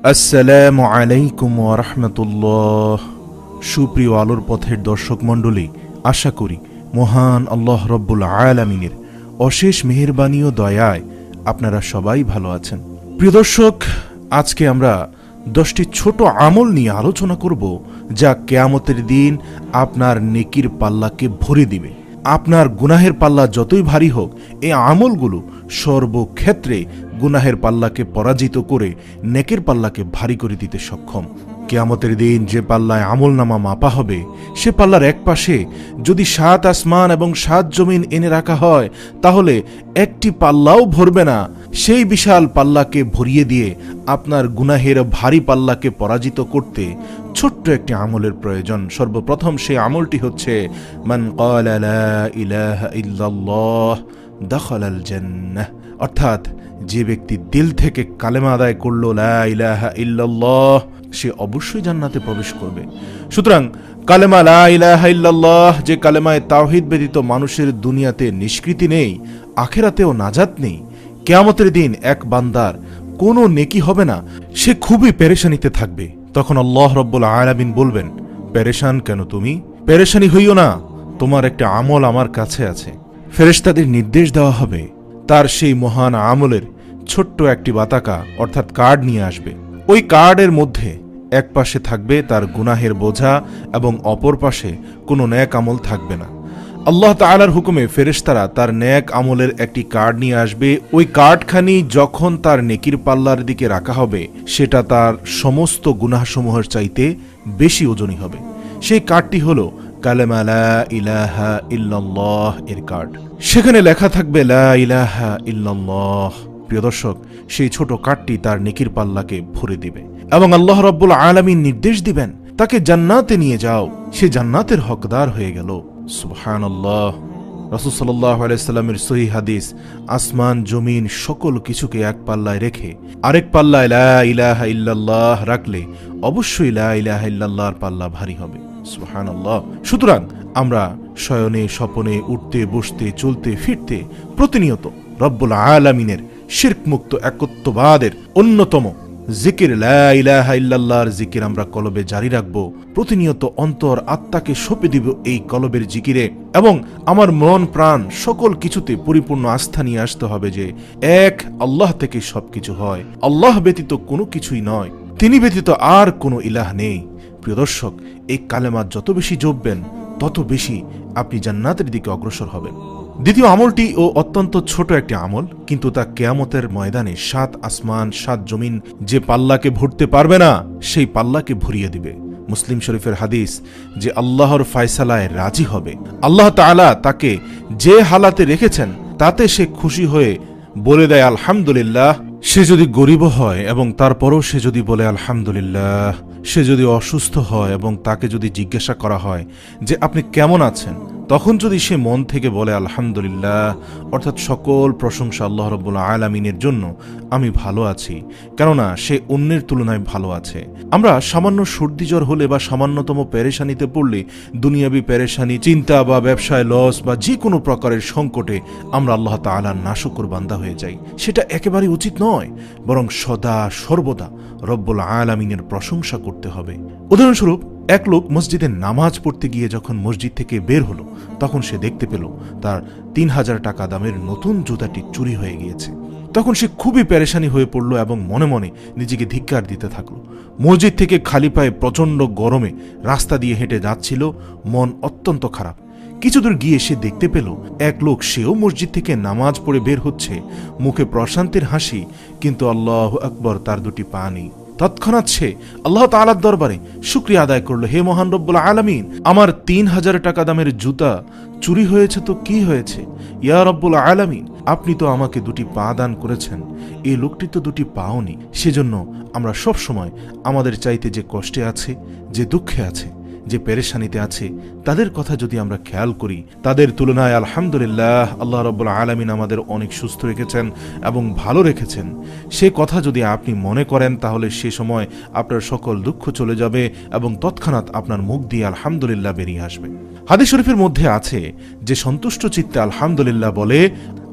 আসসালামু আলাইকুম ওয়া রাহমাতুল্লাহ। সুপ্রিয় আলোর পথের দর্শক মণ্ডলী, আশা করি মহান আল্লাহ রব্বুল আলামিনের অশেষ মেহেরবানি ও দয়ায় আপনারা সবাই ভালো আছেন। প্রিয় দর্শক, আজকে আমরা 10টি ছোট আমল নিয়ে আলোচনা করব, যা কিয়ামতের দিন আপনার নেকির পাল্লাকে ভরে দিবে। আপনার গুনাহের পাল্লা যতই ভারী হোক, এই আমলগুলো সর্বক্ষেত্রে গুনাহের পাল্লাকে পরাজিত করে নেকের পাল্লাকে ভারী করে দিতে সক্ষম। কিয়ামতের দিন যে পাল্লায় আমলনামা মাপা হবে, সে পাল্লার এক পাশে যদি 7 আসমান এবং 7 জমিন এনে রাখা হয়, তাহলে একটি পাল্লাও ভরবে না। সেই বিশাল পাল্লাকে ভরিয়ে দিয়ে আপনার গুনাহের ভারী পাল্লাকে পরাজিত করতে ছোট্ট একটি আমলের প্রয়োজন। সর্বপ্রথম সেই আমলটি হচ্ছে মান ক্বালা লা ইলাহা ইল্লাল্লাহ দাখালাল জান্নাহ, অর্থাৎ যে ব্যক্তি দিল থেকে কালেমা আদায় করল লা ইলাহা ইল্লাল্লাহ, সে অবশ্যই জান্নাতে প্রবেশ করবে। সুতরাং কালেমা লা ইলাহা ইল্লাল্লাহ, যে কালেমায় তাওহীদ ব্যতীত মানুষের দুনিয়াতে নিষ্কৃতি নেই, আখিরাতেও নাজাত নেই। কিয়ামতের দিন এক বান্দার কোনো নেকি হবে না, সে খুবই পেরেশানিতে থাকবে। তখন আল্লাহ রব্বুল আলামিন বলবেন, পেরেশান কেন তুমি? পেরেশানি হইও না, তোমার একটা আমল আমার কাছে আছে। ফেরেশতাদের নির্দেশ দেওয়া হবে তার সেই মহান আমলের ছোট্ট একটি বাতাকা অর্থাৎ কার্ড নিয়ে আসবে। ওই কার্ডের মধ্যে এক পাশে থাকবে তার গুনাহের বোঝা এবং অপর পাশে কোনো নেক আমল থাকবে না। আল্লাহ তাআলার হুকুমে ফেরেশতারা তার নেক আমলের একটি কার্ড নিয়ে আসবে। ওই কার্ডখানি যখন তার নেকির পাল্লার দিকে রাখা হবে, সেটা তার সমস্ত গুনাহসমূহের চাইতে বেশি ওজনী হবে। সেই কার্ডটি হলো কালেমা লা ইলাহা ইল্লাল্লাহ এর কার্ড। সেখানে লেখা থাকবে লা ইলাহা ইল্লাল্লাহ। প্রিয় দর্শক, সেই ছোট কার্ডটি তার নেকির পাল্লাকে ভরে দিবে এবং আল্লাহ রাব্বুল আলামিন নির্দেশ দিবেন, তাকে জান্নাতে নিয়ে যাও। সে জান্নাতের হকদার হয়ে গেল। সুবহানাল্লাহ। রাসূল সাল্লাল্লাহু আলাইহি সাল্লামের সহিহ হাদিস, আসমান জমিন সকল কিছুকে এক পাল্লায় রেখে আরেক পাল্লায় লা ইলাহা ইল্লাল্লাহ রাখলে অবশ্যই লা ইলাহা ইল্লাল্লাহর পাল্লা ভারী হবে। সুবহানাল্লাহ। সুতরাং আমরা শয়নে স্বপনে উঠতে বসতে চলতে ফিরতে প্রতিনিয়ত রব্বুল আলামিনের শিরক মুক্ত একত্ববাদের অন্যতম জিকির লা ইলাহা ইল্লাল্লাহর জিকির আমরা কলবে জারি রাখব। প্রতিনিয়ত অন্তর আত্মাকে সঁপে দিব এই কলবের জিকিরে এবং আমার মন প্রাণ সকল কিছুতে পরিপূর্ণ আস্থা নিয়ে আসতে হবে যে এক আল্লাহ থেকে সবকিছু হয়, আল্লাহ ব্যতীত কোনো কিছুই নয়, তিনি ব্যতীত আর কোনো ইলাহ নেই। প্রিয় দর্শক, এই কালেমা যত বেশি জপবেন তত বেশি আপনি জান্নাতের দিকে অগ্রসর হবেন। দ্বিতীয় আমলটি ও অত্যন্ত ছোট একটি আমল, কিন্তু তা কিয়ামতের ময়দানে 7 আসমান 7 জমিন যে পাল্লাকে ভরতে পারবে না, সেই পাল্লাকে ভরিয়ে দিবে। মুসলিম শরীফের হাদিস যে আল্লাহর ফয়সালায় রাজি হবে। আল্লাহ তাআলা তাকে যে হালাতে রেখেছেন তাতে সে খুশি হয়ে বলে দেয় আলহামদুলিল্লাহ। সে যদি গরিব হয় এবং তারপরও সে যদি বলে আলহামদুলিল্লাহ, সে যদি অসুস্থ হয় এবং তাকে যদি জিজ্ঞাসা করা হয় যে আপনি কেমন আছেন, তখন যদি সে মন থেকে বলে আলহামদুলিল্লাহ, অর্থাৎ সকল প্রশংসা আল্লাহ রাব্বুল আলামিনের জন্য, আমি ভালো আছি, কেননা সে অন্যের তুলনায় ভালো আছে। আমরা সামান্য সর্দি জ্বর হলে বা সামান্যতম পেরেশানিতে পড়লে, দুনিয়াবি পেরেশানি, চিন্তা বা ব্যবসায় লস বা যে কোনো প্রকারের সংকটে আমরা আল্লাহ তাআলার নাশকর বান্দা হয়ে যাই। সেটা একেবারে উচিত নয়, বরং সদা সর্বদা রব্বুল আলামিনের প্রশংসা করতে হবে। উদাহরণস্বরূপ, এক লোক মসজিদে নামাজ পড়তে গিয়ে যখন মসজিদ থেকে বের হলো, তখন সে দেখতে পেল তার 3000 টাকা দামের নতুন জুতাটি চুরি হয়ে গিয়েছে। তখন সে খুবই পেরেশানি হয়ে পড়ল এবং মনে মনে নিজেকে ধিক্কার দিতে থাকলো। মসজিদ থেকে খালি পায়ে প্রচণ্ড গরমে রাস্তা দিয়ে হেঁটে যাচ্ছিল, মন অত্যন্ত খারাপ। কিছু দূর গিয়ে সে দেখতে পেল এক লোক, সেও মসজিদ থেকে নামাজ পড়ে বের হচ্ছে, মুখে প্রশান্তির হাসি, কিন্তু আল্লাহু আকবার, তার দুটি পা নেই। তৎক্ষণাৎ সে আল্লাহ তাআলার দরবারে শুকরিয়া আদায় করলো, হে মহান রব্বুল আলামিন, আমার 3000 টাকা দামের জুতা চুরি হয়েছে তো কি হয়েছে, ইয়া রব্বুল আলামিন, আপনি তো আমাকে দুটি পা দান করেছেন, এই লোকটি তো দুটি পাও নেই। সেজন্য আমরা সব সময় আমাদের চাইতে যে কষ্টে আছে, যে দুঃখে আছে, যে পেরেশানিতে আছে, তাদের কথা যদি আমরা খেয়াল করি, তাদের তুলনায় আলহামদুলিল্লাহ আল্লাহ রাব্বুল আলামিন আমাদের অনেক সুস্থ রেখেছেন এবং ভালো রেখেছেন। সে কথা যদি আপনি মনে করেন, তাহলে সে সময় আপনার সকল দুঃখ চলে যাবে এবং তৎক্ষণাৎ আপনার মুখ দিয়ে আলহামদুলিল্লাহ বেরিয়ে আসবে। হাদিস শরীফের মধ্যে আছে যে সন্তুষ্ট চিত্তে আলহামদুলিল্লাহ বলে,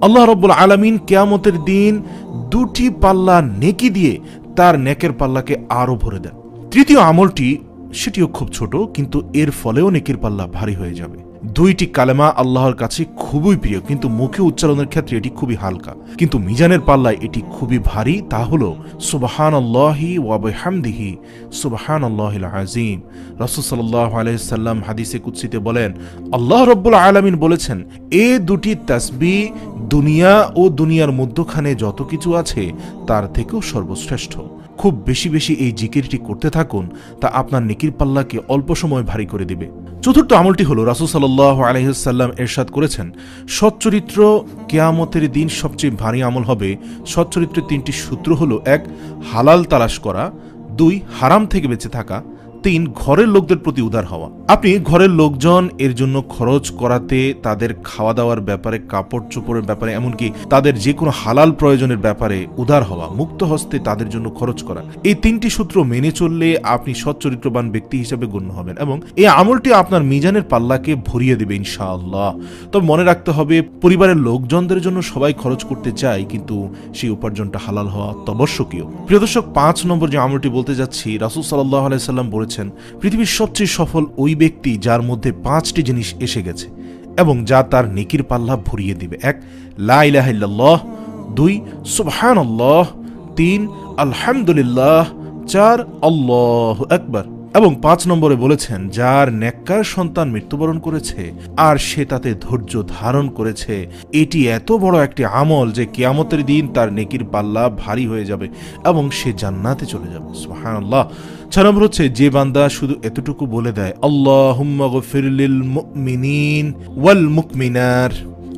আল্লাহ রাব্বুল আলামিন কিয়ামতের দিন দুটি পাল্লা নেকি দিয়ে তার নেকের পাল্লাকে আরো ভরে দেন। তৃতীয় আমলটি, সেটিও খুব ছোট, কিন্তু এর ফলেও নেকির পাল্লা ভারী হয়ে যাবে। 2টি কালেমা আল্লাহর কাছে খুবই প্রিয়, কিন্তু মুখে উচ্চারণের ক্ষেত্রে এটি খুবই হালকা, কিন্তু মিজানের পাল্লায় এটি খুবই ভারী। তা হলো সুবহানাল্লাহি ওয়া বিহামদিহি সুবহানাল্লাহিল আযীম। রাসূল সাল্লাল্লাহু আলাইহি সাল্লাম হাদিসে কুদসিতে বলেন, আল্লাহ রাব্বুল আলামিন বলেছেন, এই দুটি তাসবিহ দুনিয়া ও দুনিয়ার মধ্যখানে যত কিছু আছে তার থেকেও সর্বশ্রেষ্ঠ। খুব বেশি বেশি এই জিকিরটি করতে থাকুন, তা আপনার নেকির পাল্লাকে অল্প সময় ভারী করে দিবে। চতুর্থ আমলটি হলো, রাসূল সাল্লাল্লাহু আলাইহি ওয়াসাল্লাম ইরশাদ করেছেন, সচ্চরিত্র কিয়ামতের দিন সবচেয়ে ভারী আমল হবে। সচ্চরিত্রের 3টি সূত্র হলো: 1. হালাল তালাশ করা, 2. হারাম থেকে বেঁচে থাকা, 3. ঘরের লোকদের প্রতি উদার হওয়া। আপনি ঘরের লোকজন এর জন্য খরচ করাতে, তাদের খাওয়া দাওয়ার ব্যাপারে, কাপড় চোপড়ের ব্যাপারে, এমনকি তাদের যে কোনো হালাল প্রয়োজনের ব্যাপারে উদার হওয়া, মুক্ত হস্তে তাদের জন্য খরচ করা। এই 3টি সূত্র মেনে চললে আপনি সচ্চরিত্রবান ব্যক্তি হিসেবে গণ্য হবেন এবং এই আমলটি আপনার মিজানের পাল্লাকে ভরিয়ে দেবে ইনশাআল্লাহ। তবে মনে রাখতে হবে, পরিবারের লোকজনদের জন্য সবাই খরচ করতে চায়, কিন্তু সেই উপার্জনটা হালাল হওয়া অত্যাবশ্যকীয়। প্রিয় দর্শক, 5 নম্বর যে আমলটি বলতে যাচ্ছি, রাসূল সাল্লাল্লাহু আলাইহি সাল্লাম বলেছেন, পৃথিবীর সবচেয়ে সফল ওই ব্যক্তি যার মধ্যে 5টি জিনিস এসে গেছে এবং যা তার নেকির পাল্লা ভরিয়ে দিবে। 1. লা ইলাহা ইল্লাল্লাহ, 2. সুবহানাল্লাহ, 3. আলহামদুলিল্লাহ, 4. আল্লাহু আকবার। এবং 5 নম্বরে বলেছেন, যার নেককার সন্তান মৃত্যুবরণ করেছে আর সে তাতে ধৈর্য ধারণ করেছে, এটি এত বড় একটি আমল যে কিয়ামতের দিন তার নেকির পাল্লা ভারী হয়ে যাবে এবং সে জান্নাতে চলে যাবে। সুবহানাল্লাহ। 6 নম্বর হচ্ছে, যে বান্দা শুধু এতটুকু বলে দেয়, আল্লাহুম্মা গফির লিল মুমিনিন ওয়াল মুমিনাত।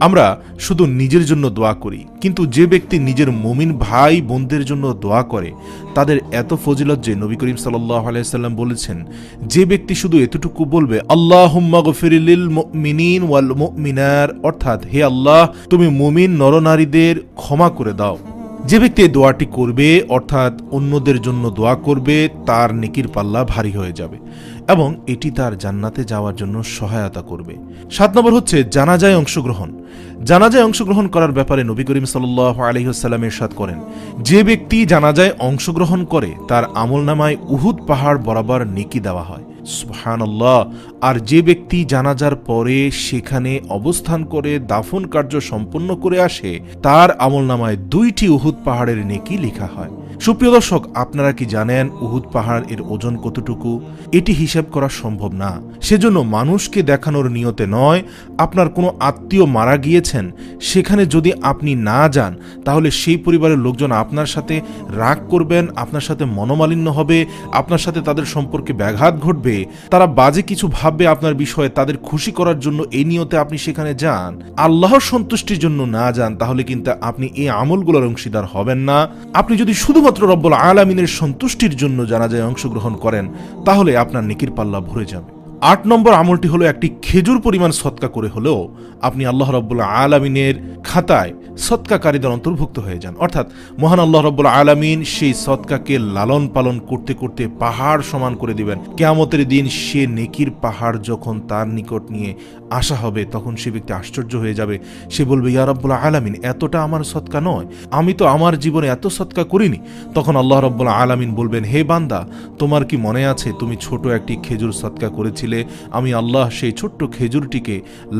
আমরা শুধু নিজের জন্য দোয়া করি, কিন্তু যে ব্যক্তি নিজের মুমিন ভাই বোনদের জন্য দোয়া করে তাদের এত ফজিলত যে নবী করিম সাল্লাল্লাহু আলাইহি সাল্লাম বলেছেন, যে ব্যক্তি শুধু এতটুকু বলবে, আল্লাহুম্মা গফির লিল মুমিনিন ওয়াল মুমিনাত, অর্থাৎ হে আল্লাহ তুমি মুমিন নরনারীদের ক্ষমা করে দাও, যে ব্যক্তি এই দোয়াটি করবে, অর্থাৎ অন্যদের জন্য দোয়া করবে, তার নেকির পাল্লা ভারী হয়ে যাবে এবং এটি তার জান্নাতে যাওয়ার জন্য সহায়তা করবে। 7 নম্বর হচ্ছে, জানাজায় অংশগ্রহণ। জানাজায় অংশগ্রহণ করার ব্যাপারে নবী করিম সাল্লাল্লাহু আলাইহি ওয়াসাল্লাম ইরশাদ করেন, যে ব্যক্তি জানাজায় অংশগ্রহণ করে তার আমলনামায় উহুদ পাহাড় বরাবর নেকি দেওয়া হয়। সুবহানাল্লাহ। আর যে ব্যক্তি জানাজার পরে সেখানে অবস্থান করে দাফন কার্য সম্পন্ন করে আসে, তার আমলনামায় 2টি উহুদ পাহাড়ের নেকি লেখা হয়। সুপ্রিয় দর্শক, আপনারা কি জানেন উহুদ পাহাড় এর ওজন কতটুকু? এটি হিসাব করা সম্ভব না। সেজন্য মানুষকে দেখানোর নিয়তে নয়, আপনার কোনো আত্মীয় মারা গিয়েছেন, সেখানে যদি আপনি না যান তাহলে সেই পরিবারের লোকজন আপনার সাথে রাগ করবেন, আপনার সাথে মনোমালিন্য হবে, আপনার সাথে তাদের সম্পর্কে ব্যাঘাত ঘটবে, তারা বাজে কিছু ভাববে আপনার বিষয়ে। তাদের খুশি করার জন্য এই নিয়তে আপনি সেখানে যান, আল্লাহর সন্তুষ্টির জন্য না যান, তাহলে কিন্তু আপনি এই আমলগুলোর অংশীদার হবেন না। আপনি যদি শুধুমাত্র রব্বুল আলামিনের সন্তুষ্টির জন্য জানাজায় অংশগ্রহণ করেন, তাহলে আপনার নেকির পাল্লা ভরে যাবে। 8 নম্বর আমলটি হলো, একটি খেজুর পরিমাণ সদকা করে হলেও আপনি আল্লাহ রাব্বুল আলামিনের খাতায় সদকাকারীদের অন্তর্ভুক্ত হয়ে যান। অর্থাৎ মহান আল্লাহ রাব্বুল আলামিন সেই সদকাকে লালন পালন করতে করতে পাহাড় সমান করে দিবেন। কিয়ামতের দিন সে নেকির পাহাড় যখন তার নিকট নিয়ে আসা হবে, তখন সে ব্যক্তি আশ্চর্য হয়ে যাবে। সে বলবে, ইয়া রাব্বুল আলামিন, এতটা আমার সদকা নয়, আমি তো আমার জীবনে এত সদকা করিনি। তখন আল্লাহ রাব্বুল আলামিন বলবেন, হে বান্দা, তোমার কি মনে আছে তুমি ছোট একটি খেজুর সদকা করেছিলে? আমি আল্লাহ সেই ছোট্ট খেজুরটিকে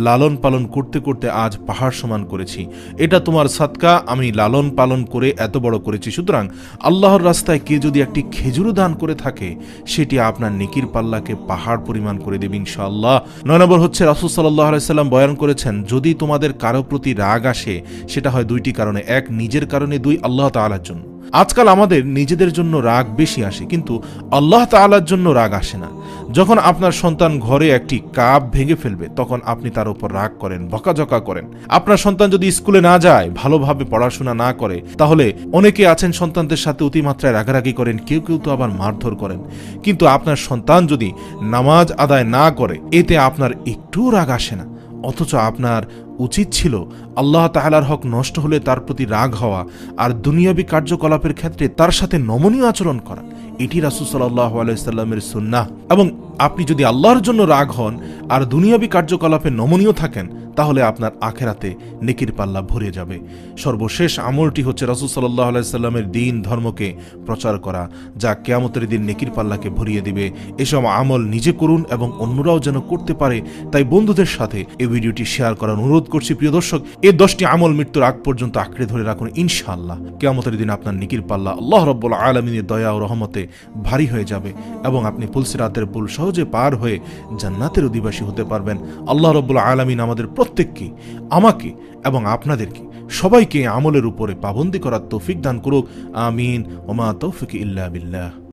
লালন পালন করতে করতে আজ পাহাড় সমান করেছি। এটা তোমার সদকা, আমি লালন পালন করে এত বড় করেছি। সুতরাং আল্লাহর রাস্তায় কে যদি একটি খেজুরও দান করে থাকে, সেটি আপনার নেকির পাল্লাকে পাহাড় পরিমাণ করে দেবে ইনশাআল্লাহ। 9 নম্বর হচ্ছে, রাসূল সাল্লাল্লাহু আলাইহি সাল্লাম বয়ান করেছেন, যদি তোমাদের কারো প্রতি রাগ আসে, সেটা হয় 2টি কারণে। 1, নিজের কারণে, 2, আল্লাহ তাআলার জন্য। আজকাল আমাদের নিজেদের জন্য রাগ বেশি আসে, কিন্তু আল্লাহ তাআলার জন্য রাগ আসে না। যখন আপনার সন্তান ঘরে একটি কাপ ভেঙে ফেলবে, তখন আপনি তার উপর রাগ করেন, বকাঝকা করেন। আপনার সন্তান যদি স্কুলে না যায়, ভালোভাবে পড়াশোনা না করে, তাহলে অনেকে আছেন সন্তানদের সাথে অতিমাত্রায় রাগারাগি করেন, কেউ কেউ তো আবার মারধর করেন। কিন্তু আপনার সন্তান যদি নামাজ আদায় না করে, এতে আপনার একটুও রাগ আসে না, অথচ আপনার উচিত ছিল আল্লাহ তাআলার হক নষ্ট হলে তার প্রতি রাগ হওয়া আর দুনিয়াবী কার্যকলাপের ক্ষেত্রে তার সাথে নমনীয় আচরণ করা। এটি রাসূল সাল্লাল্লাহু আলাইহি সাল্লামের সুন্নাহ। এবং আপনি যদি আল্লাহর জন্য রাগ হন আর দুনিয়াবী কার্যকলাপে নমনীয় থাকেন, তাহলে আপনার আখেরাতে নেকির পাল্লা ভরে যাবে। সর্বশেষ আমলটি হচ্ছে রাসূল সাল্লাল্লাহু আলাইহি সাল্লামের দ্বীন ধর্মকে প্রচার করা, যা কিয়ামতের দিন নেকির পাল্লাকে ভরিয়ে দিবে। এসব আমল নিজে করুন এবং অন্যরাও যেন করতে পারে, তাই বন্ধুদের সাথে এই ভিডিওটি শেয়ার করার অনুরোধ করছি। প্রিয় দর্শক, এই 10টি আমল মৃত্যুর আগ পর্যন্ত আঁকড়ে ধরে রাখুন। ইনশাআল্লাহ কিয়ামতের দিন আপনার নেকির পাল্লা আল্লাহ রাব্বুল আলামিনের দয়া ও রহমতে ভারী হয়ে যাবে এবং আপনি পুলসিরাতের পুল সহজে পার হয়ে জান্নাতের অধিবাসী হতে পারবেন। আল্লাহ রাব্বুল আলামিন আমাদের প্রত্যেককে, আমাকে এবং আপনাদেরকে সবাইকে আমলের উপরে পাবন্দি করার তৌফিক দান করুক। আমিন। ওমা তৌফিক ইল্লা বিল্লাহ।